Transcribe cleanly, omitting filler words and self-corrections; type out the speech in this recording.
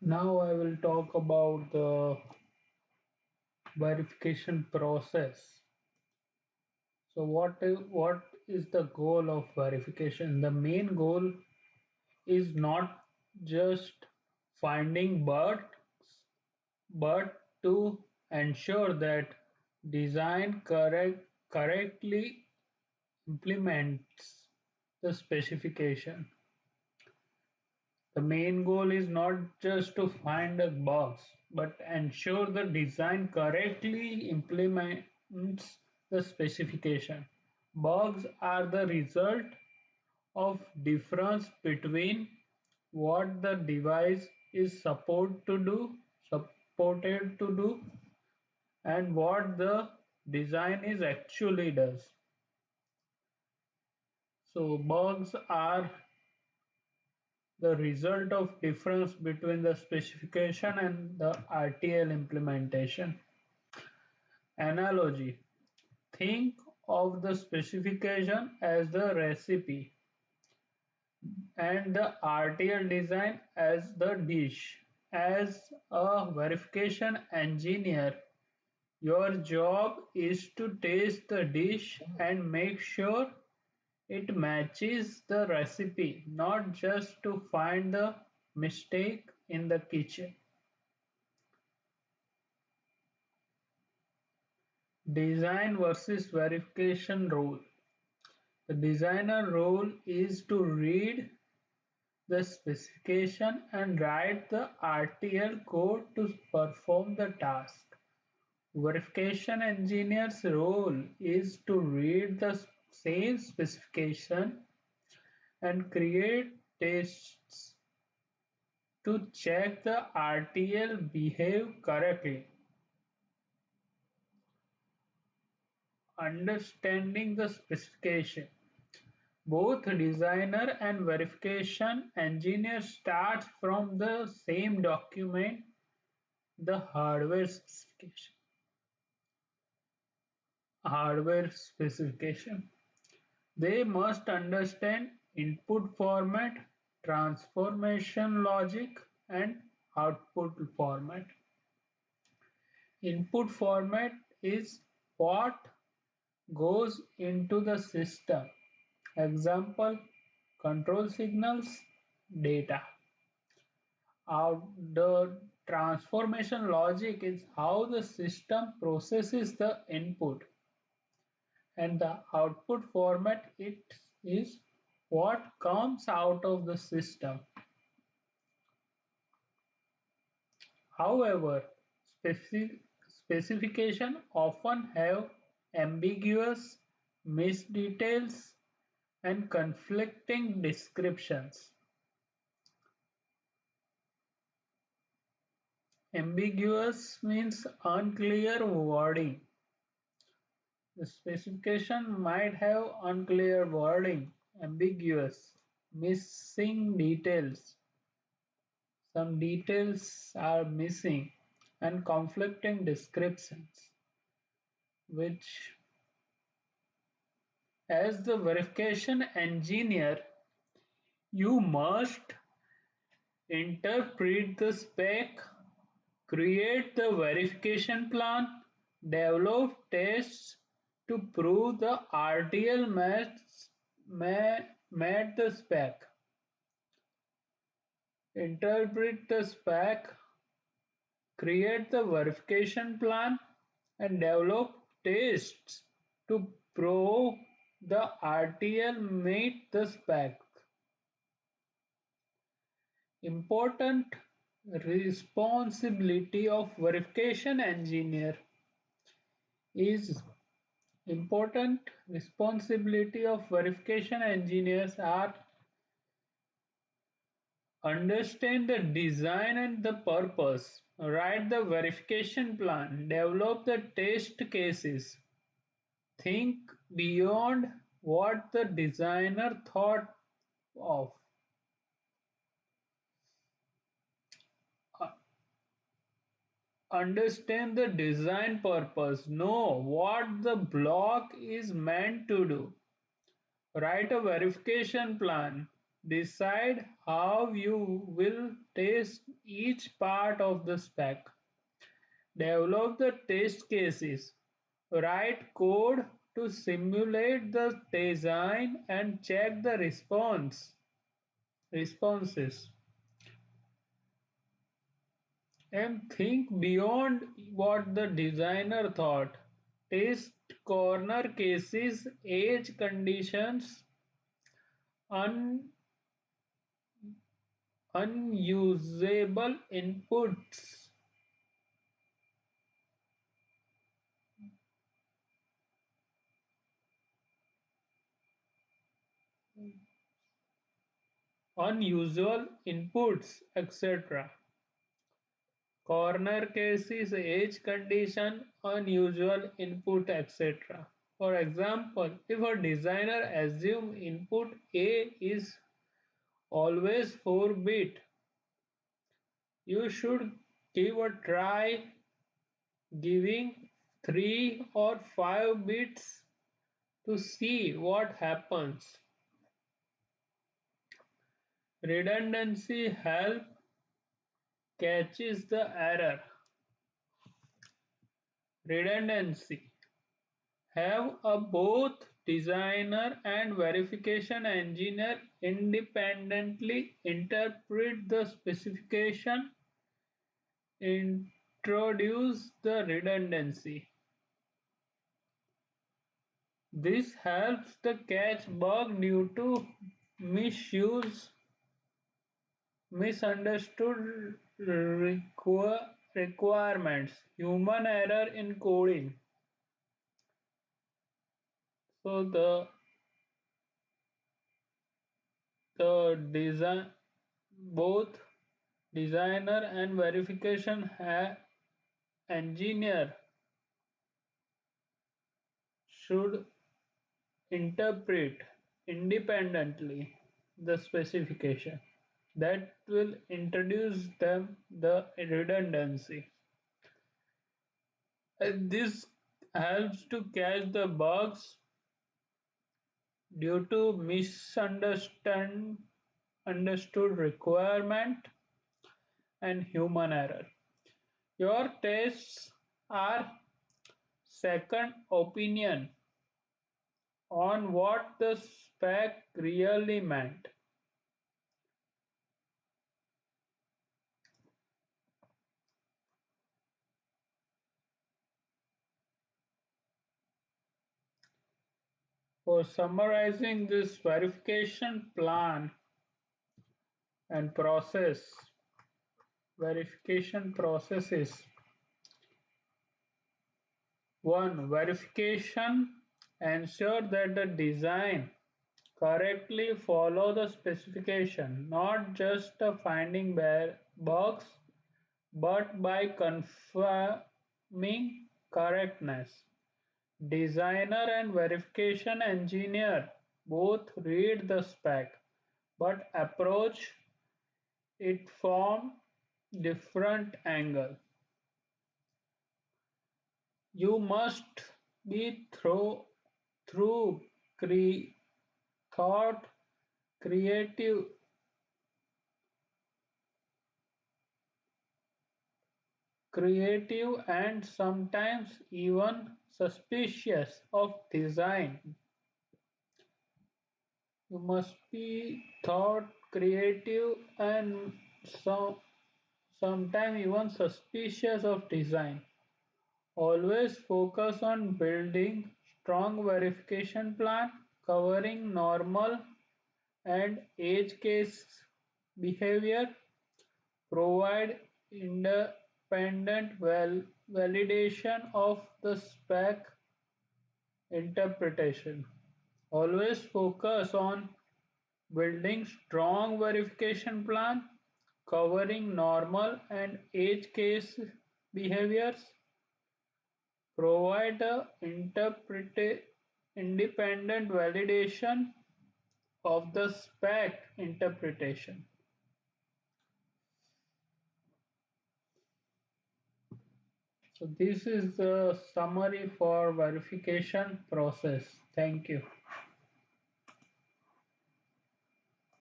Now I will talk about the verification process. So what is the goal of verification? The main goal is not just finding bugs, but to ensure that design correctly implements the specification. The main goal is not just to find the bugs, but ensure the design correctly implements the specification. Bugs are the result of difference between what the device is supported to do and what the design is actually does. So bugs are the result of difference between the specification and the RTL implementation. Analogy: think of the specification as the recipe and the RTL design as the dish. As a verification engineer, your job is to taste the dish and make sure it matches the recipe, not just to find the mistake in the kitchen. Design versus verification role. The designer role is to read the specification and write the RTL code to perform the task. Verification engineer's role is to read the same specification and create tests to check the RTL behave correctly. Understanding the specification. Both designer and verification engineer start from the same document, the hardware specification. They must understand input format, transformation logic, and output format. Input format is what goes into the system. Example: control signals, data. The transformation logic is how the system processes the input, and the output format it is what comes out of the system. However, specification often have ambiguous, missed details, and conflicting descriptions. Ambiguous means unclear wording. The specification might have unclear wording, ambiguous, missing details. Some details are missing, and conflicting descriptions, which, as the verification engineer, you must interpret the spec, create the verification plan, develop tests to prove the RTL met the spec, interpret the spec, create the verification plan, and develop tests to prove the RTL met the spec. Important responsibility of verification engineer is Important responsibility of verification engineers are understand the design and the purpose, write the verification plan, develop the test cases, think beyond what the designer thought of, uh, understand the design purpose, know what the block is meant to do, write a verification plan, Decide how you will test each part of the spec. Develop the test cases. Write code to simulate the design and check the responses. And think beyond what the designer thought. Test corner cases, age conditions, un- unusable inputs, etc. Corner cases, age condition, unusual input, etc. For example, if a designer assumes input A is always 4-bit, you should give a try giving 3 or 5 bits to see what happens. Redundancy help catches the error. Redundancy have a both designer and verification engineer independently interpret the specification, introduce the redundancy. This helps the catch bug due to misuse, misunderstood requirements, human error in coding. So the design both designer and verification engineer should interpret independently the specification. That will introduce them the redundancy. And this helps to catch the bugs due to understood requirement and human error. Your tests are second opinion on what the spec really meant. For summarizing this verification plan and verification processes. 1. Verification ensure that the design correctly follow the specification, not just finding bugs, but by confirming correctness. Designer and verification engineer both read the spec but approach it from different angle. You must be through thought, creative and sometimes even suspicious of design. You must be thought, creative and sometimes even suspicious of design. Always focus on building strong verification plan covering normal and edge case behavior. Provide independent validation of the spec interpretation. Always focus on building strong verification plan covering normal and edge case behaviors. Provide a independent validation of the spec interpretation. So this is the summary for verification process. Thank you.